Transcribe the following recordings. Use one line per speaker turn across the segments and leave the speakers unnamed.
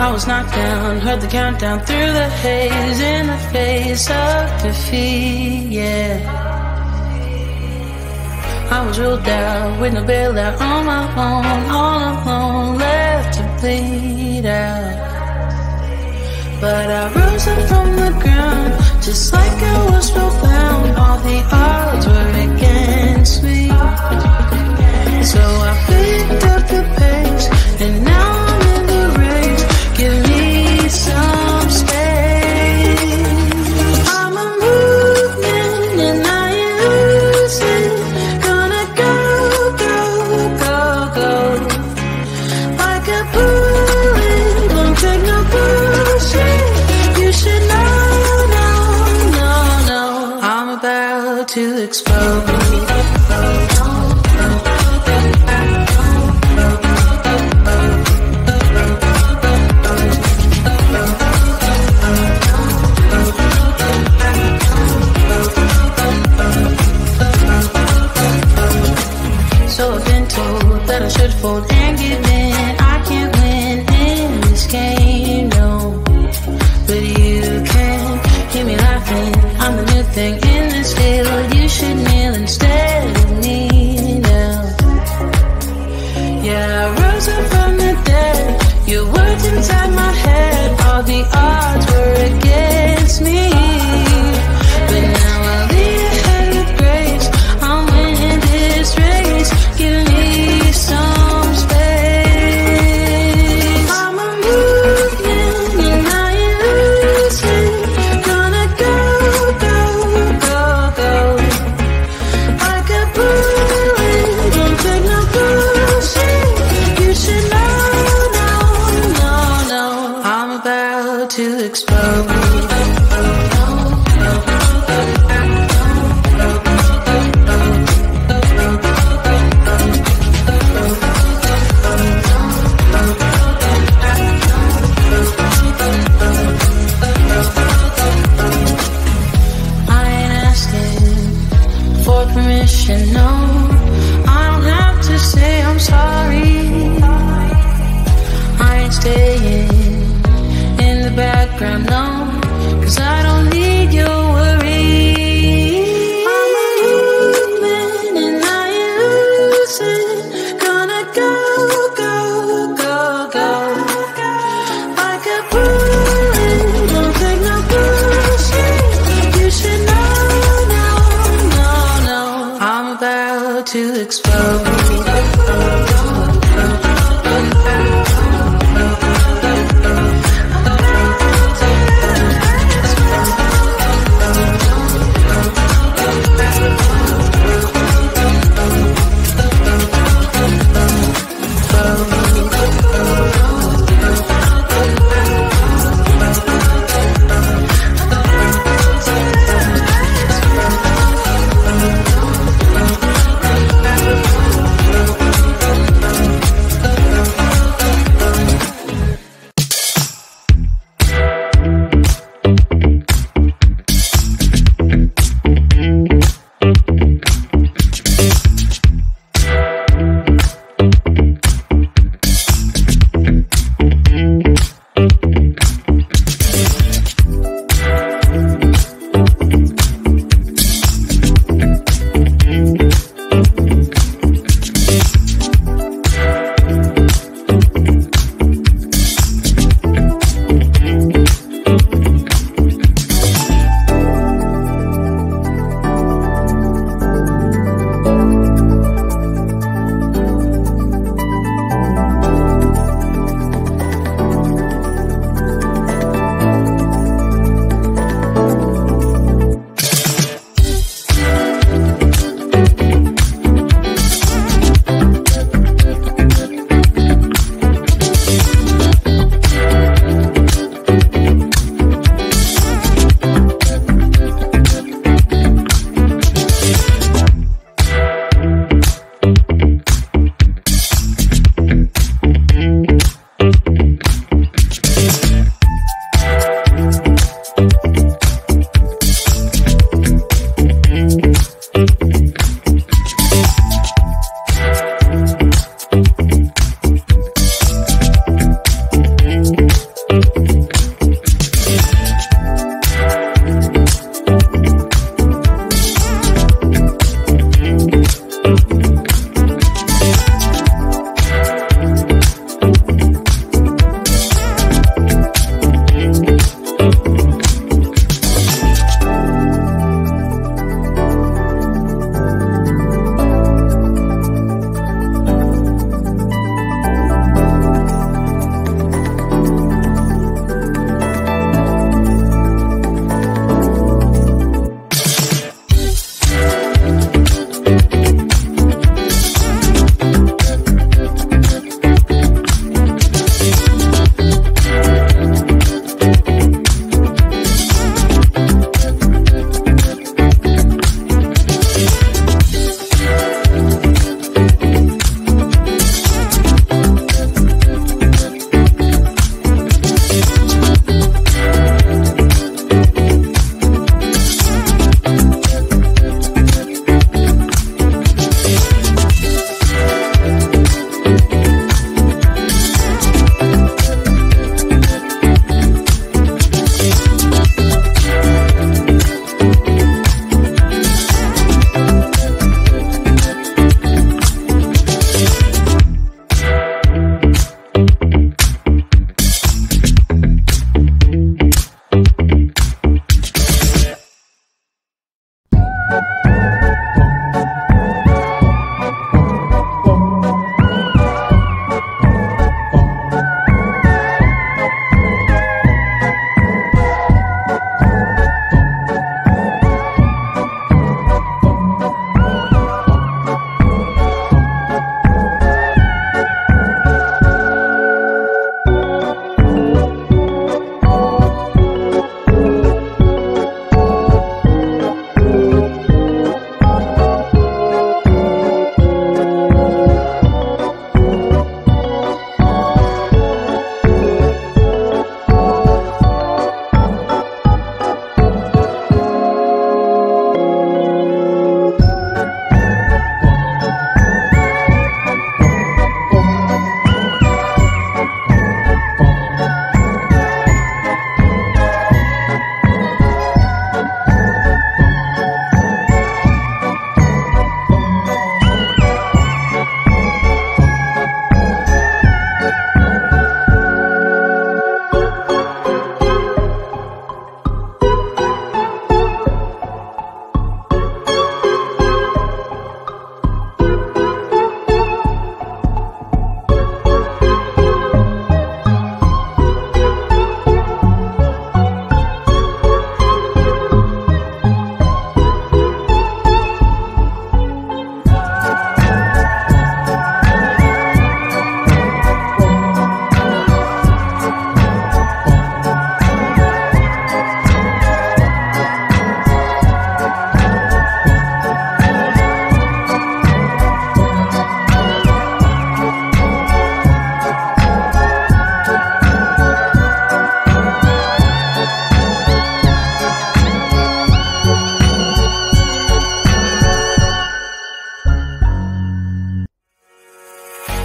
I was knocked down, heard the countdown through the haze, in the face of defeat, yeah. I was ruled out with no bailout, on my own, all alone, left to bleed out. But I rose up from the ground, just like I was spellbound. All the odds were against me, so I picked up the pace, and now I'm in the race. Give me some space. I'm a movement and I ain't losing. Gonna go, go, go, go. Like a bullet, don't take no bullshit. You should know, no, I'm about to explode. That I should fold and give in. I can't win in this game, no. But you can hear me laughing. I'm the new thing in this field. You should kneel instead of me now. Yeah, I rose up from the dead. Your words inside my head. All the odds were against me, but now I'll lead ahead with grace. I'm winning this race. Give me some space. I'm a movement and I ain't losing. Gonna go, go, go, go. Like a bullet, don't take no bullshit. You should know, no, I'm about to explode. No, I don't have to say I'm sorry. I ain't staying in the background, no, 'cause I don't need your worry. I'm a movement and I ain't losing. Gonna go, go, go, go. Like a bullet, don't take no bullshit. You should know. I'm about to explode.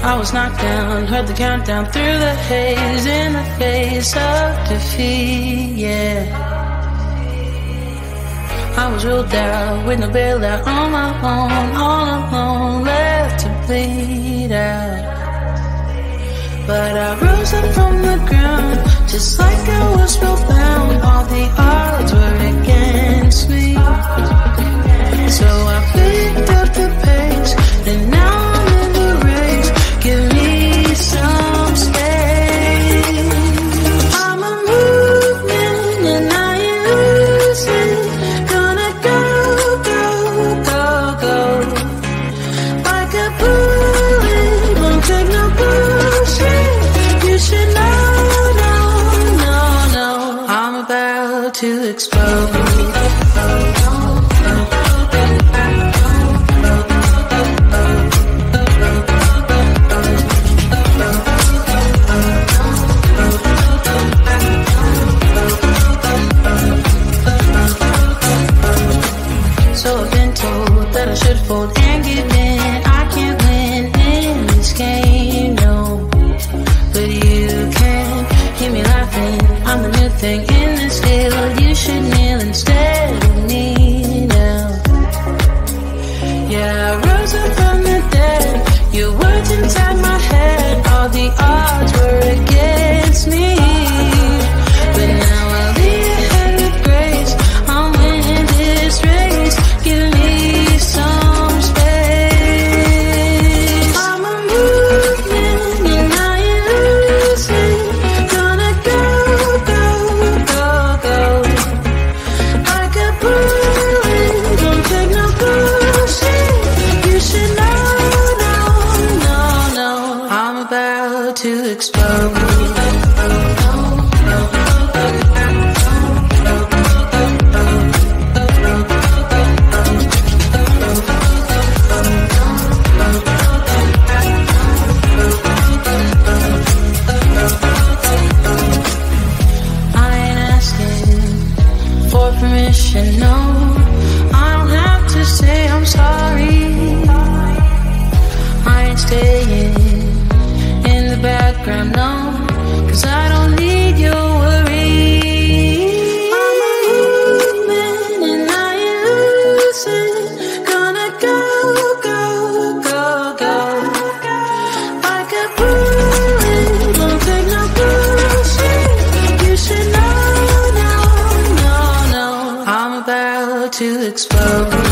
I was knocked down, heard the countdown through the haze, in the face of defeat, yeah. I was ruled out with no bailout, on my own, all alone, left to bleed out. But I rose up from the ground, just like I was spellbound. All the odds were against me, so I picked up the pace, and now I'm in the race. Give me some space. I'm a movement and I ain't losing. Gonna go, go, go, go. Like a bullet, won't take no bullshit. You should know, no, no, no. I'm about to explode. So I've been told that I should fold and give in. I can't win in this game, no. But you can hear me laughing everything in this field. You should kneel instead of me now. Yeah, I rose up from the dead. Your words inside my head. All the odds were against me, but now I'll lead ahead with grace. I'm winning this race. Give me some space. I'm a movement and I ain't losing. Gonna go, go, go, go. I got pulling, don't take no bullshit. You should know, no, no, no. I'm about to explode. Permission, no, I don't have to say I'm sorry. I ain't staying in the background, no, 'cause I don't need your worry. I'm a movement and I ain't losing. Gonna go, go, go, go. I got pulling, don't take no bullshit. You should know, no, no, no. I'm about to explode.